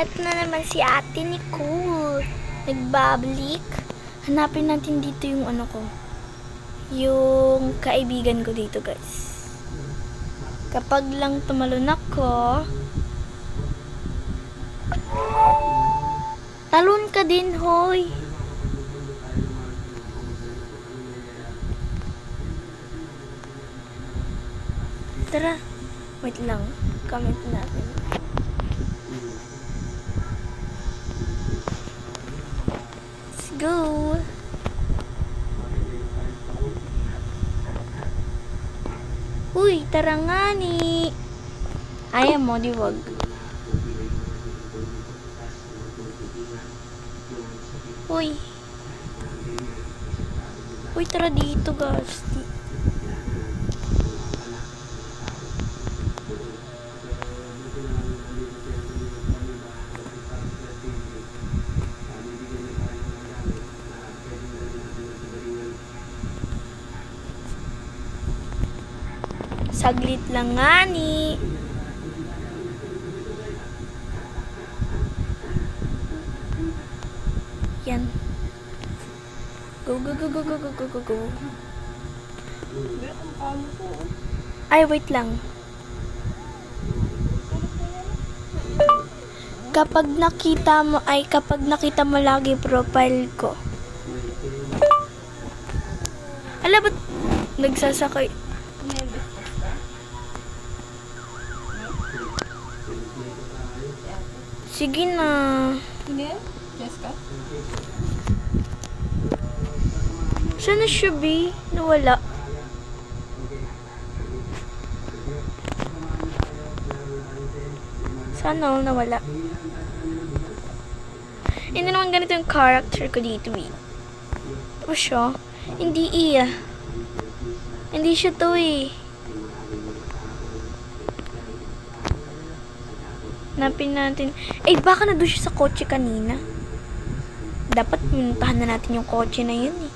Eto na naman si Ate Nicole. Nagbabalik. Hanapin natin dito yung ano ko. Yung kaibigan ko dito, guys. Kapag lang tumalon ako, talon ka din, hoy. Tara. Wait lang. Comment natin. Let's go. Uy, tara nga ni. Ayaw mo, di wag. Uy. Uy, tara dito, guys. Saglit lang nga ni. Yan. Go, go, go, go, go, go, go, go, go. Ay, wait lang. Kapag nakita mo lagi profile ko. Ala, ba't nagsasakay? Sige na. Hindi? Jessica? Saan na siya, B? Nawala. Sana all nawala. Hindi naman ganito yung character ko dito, B. O siya? Hindi iya. Hindi siya to, eh. Hanapin natin. Eh, baka na doon siya sa kotse kanina. Dapat puntahan na natin yung kotse na yun, eh.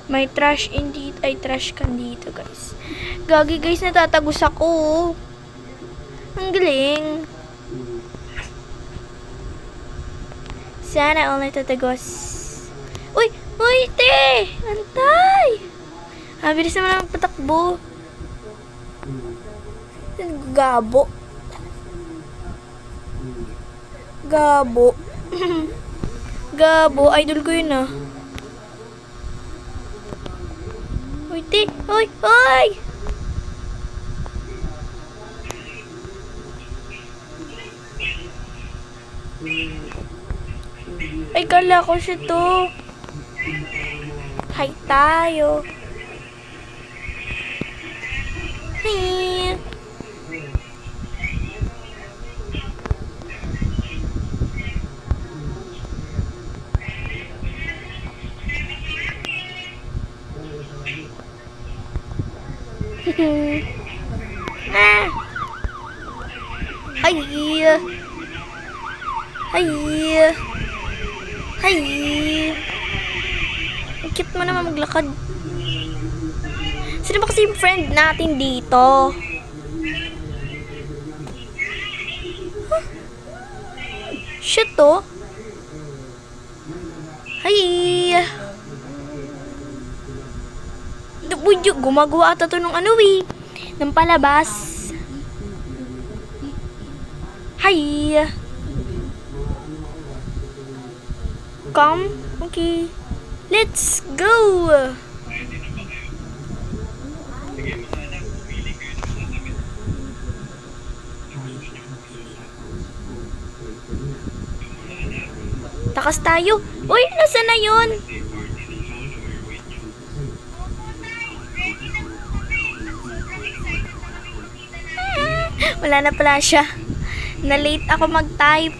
May trash indeed. Ay, trash can dito, guys. Gagi, guys, natatagos ako. Ang galing. Sana all natatagos. Uy! Uy, te! Antay! Bilis naman ang patakbo. Gabo. Gabo. Gabo. Idol ko yun, ah. Uy, te! Uy! Uy! Ay, kala ko siya to. Hi tayo. Hi. Ah. Hi. Hi. Hi. Ang cute mo naman maglakad. Sino ba kasi yung friend natin dito? Huh? Shit to. Hi. Gumagawa ata to ng ano eh. Ng palabas. Hi. Come. Okay. Let's go. Takas tayo. Uy, nasaan na yun? Wala na pala siya. Na-late ako mag-type.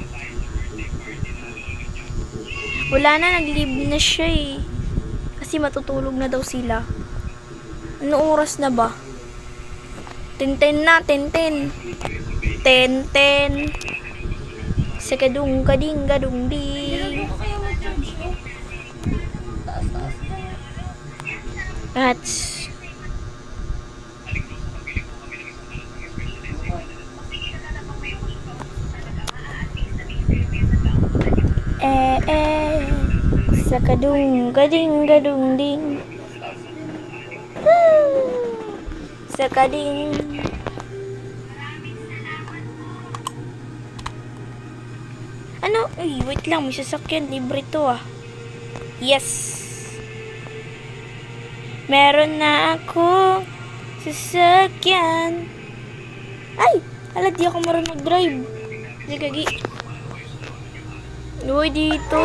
Wala na, nag-leave na siya eh. Kasi matutulog na daw sila. Ano oras na ba? 10:10 na, 10:10. 10:10. Sakadung kading gadung ding. That's Sa kadung, gading, gadung, ding. Sa kading. Ano? Uy, wait lang. May sasakyan. Libre to ah. Yes. Meron na ako sasakyan. Ay! Hala, di ako marunong mag-drive. Di kagi. Uy, dito.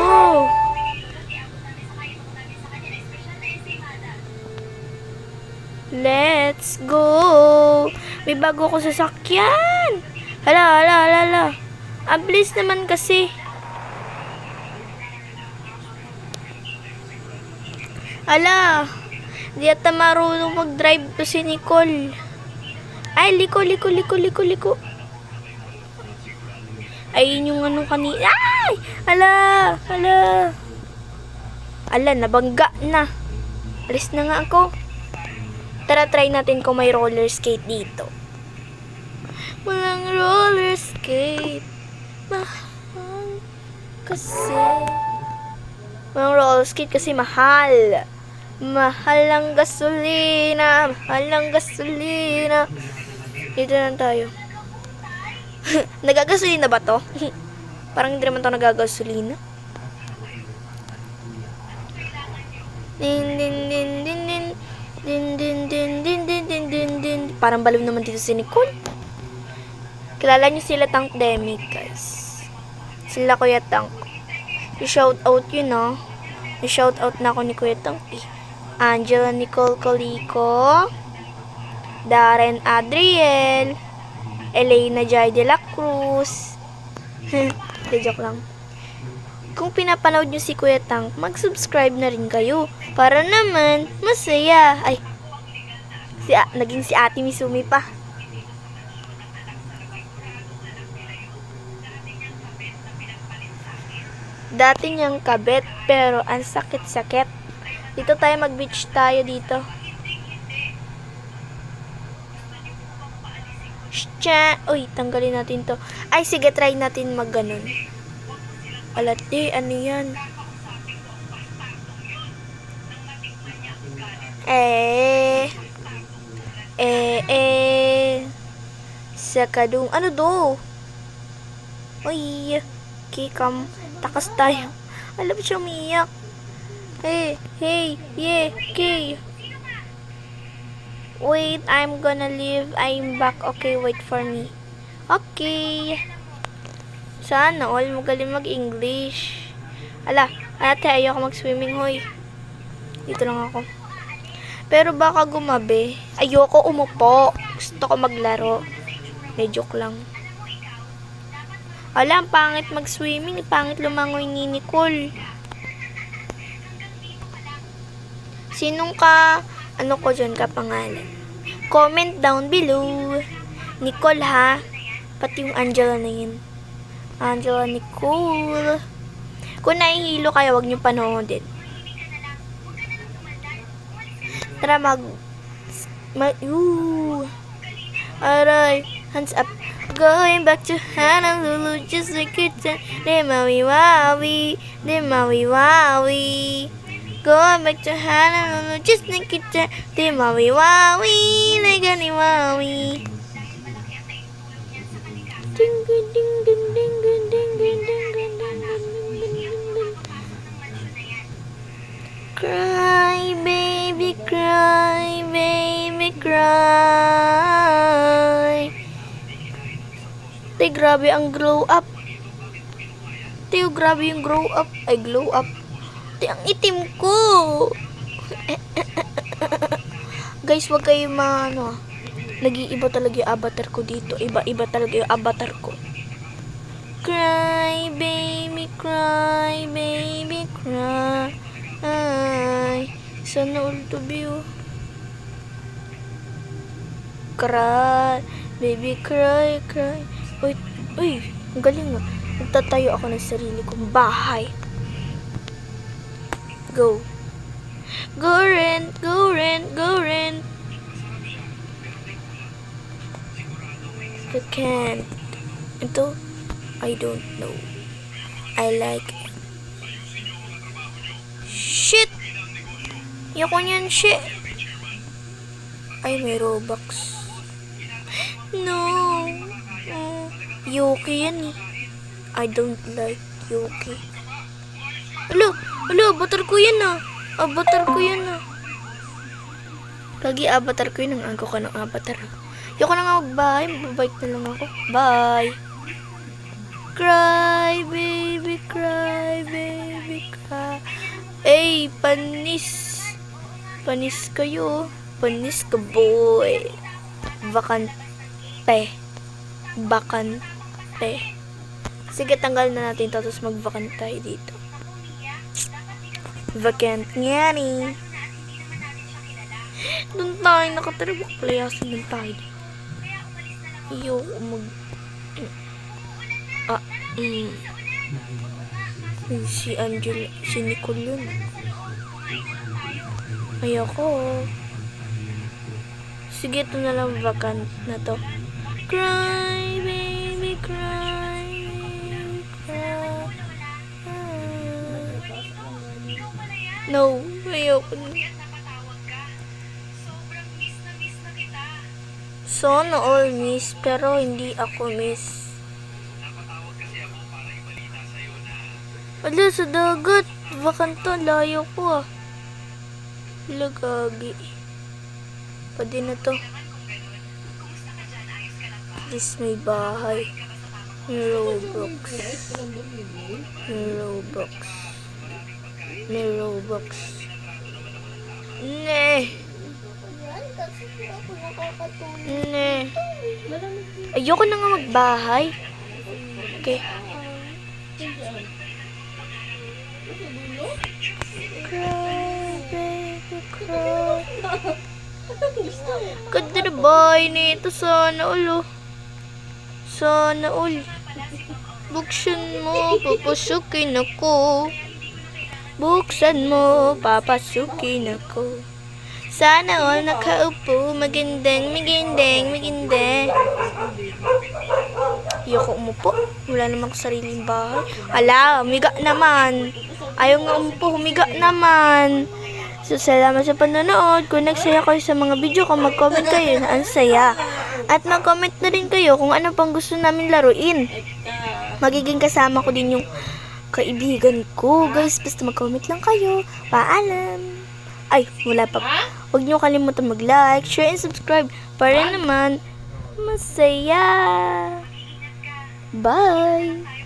Let's go. May bago ko sasakyan. Hala, hala, hala, hala. Ang bilis naman kasi. Hala. Di ata marunong mag-drive to si Nicole. Ay, liko, liko, liko, liko, liko. Ayun yung ano kanina. Ay! Hala, hala. Ala, nabangga na. Alis na nga ako. Tara, try natin kung may roller skate dito. Walang roller skate. Mahal kasi. Walang roller skate kasi mahal. Mahal ang gasolina. Mahal ang gasolina. Dito na tayo. Nagagasolina ba to? Parang hindi naman to nagagasolina. Din din din din din. Din din din din din din din din. Parang baliw naman dito si Nicole. Kilala niyo sila Tank Demic, guys. Sila Kuya Tank. I-shout out yun, no? I-shout out na ako ni Kuya Tank, eh. Angela Nicole Colico. Darren Adriel. Elena Jai de la Cruz. Joke lang. Kung pinapanood nyo si Kuya Tank, mag-subscribe na rin kayo. Para naman, masaya. Ay, naging si Ate Misumi pa. Dati niyang kabet, pero ang sakit-sakit. Dito tayo, mag-beach tayo dito. Uy, tanggalin natin to. Ay, sige, try natin mag-ganon. Alati, ano yan? Sa kadung, ano do? Uy, kikam, takas tayo. Alam siya umiyak. Hey, yeah, okay. Wait, I'm gonna leave. I'm back. Okay, wait for me. Okay. Sana all magaling mag-English. Ala, ate, ayoko mag-swimming, hoy. Dito lang ako. Pero baka gumabi. Ayoko umupo. Gusto ko maglaro. May joke lang. Ala, ang pangit mag-swimming. Pangit lumangoy ni Nicole. Sinong ano ko dyan kapangalan? Comment down below. Nicole, ha? Pati yung Angela na yun. Angela Nicole. Kung nahihilo kayo, huwag niyo panoodin. Tara, aray, hands up. Going back to Honolulu just like it's a Maui Wawi, Maui Wawi. Going back to Honolulu just like it's a Maui Wawi, like a Wawi. Ding ding ding ding ding ding ding ding ding ding. Cry baby, cry baby, cry. Te, grabe ang glow up. Te, grabe yung grow up. Ay, glow up. Te, ang itim ko. Guys, wag kayo nag-iiba talaga yung avatar ko dito. Iba-iba talaga yung avatar ko. Cry, baby, cry, baby, cry. Ay, sana all to be you. Cry, baby, cry, cry. Uy, ang galing nga. Nagtatayo ako ng sarili kong bahay. Go. Go rent, go rent, go rent. I can't. Ito, I don't know. I like it. Ayoko niyan, shit. Ay, may Robux. No. Yuki yan eh. I don't like Yuki. Alo, avatar ko yan ah. Avatar ko yan ah. Lagi avatar ko yun. Ang angko ka ng avatar. Ayoko na nga magbahay. Mababike na lang ako. Bye. Cry, baby, cry, baby, cry. Ay, panis. Panis kayo. Panis ka, boy. Bakante. Bakante. Sige, tanggal na natin ito. Tapos mag-vacant tayo dito. Vacant nga ni. Doon tayo nakatarabak. Playasin doon tayo. Ayoko mag... Si Angela, si Nicole yun. Ayoko. Sige, ito na lang vacant na to. Cry, baby, cry, baby, cry. No, ayoko na. Sana all miss, pero hindi ako miss. Wala, sa dagat. Vacant to, layo ko ah. Lagagi. Pwede na to. This may bahay. May Robux. May Robux. May Robux. Ne. Ne. Ayoko na nga magbahay. Okay. Cry, baby, cry. Ganda na bahay nito. Sana all. Sana all. Buksan mo, papasukin ako. Buksan mo, papasukin ako. Sana all nakaupo. Magandang. Ayoko umupo. Wala namang sariling bahay. Ala, humiga naman. Ayaw nga umupo, humiga naman. So, salamat sa panonood. Kung nagsaya kayo sa mga video ko, mag-comment kayo na ang saya. At mag-comment na rin kayo kung ano pang gusto namin laruin. Magiging kasama ko din yung kaibigan ko. Guys, basta mag-comment lang kayo. Paalam. Ay, wala pa. Huwag niyo kalimutan mag-like, share, and subscribe para naman masaya. Bye!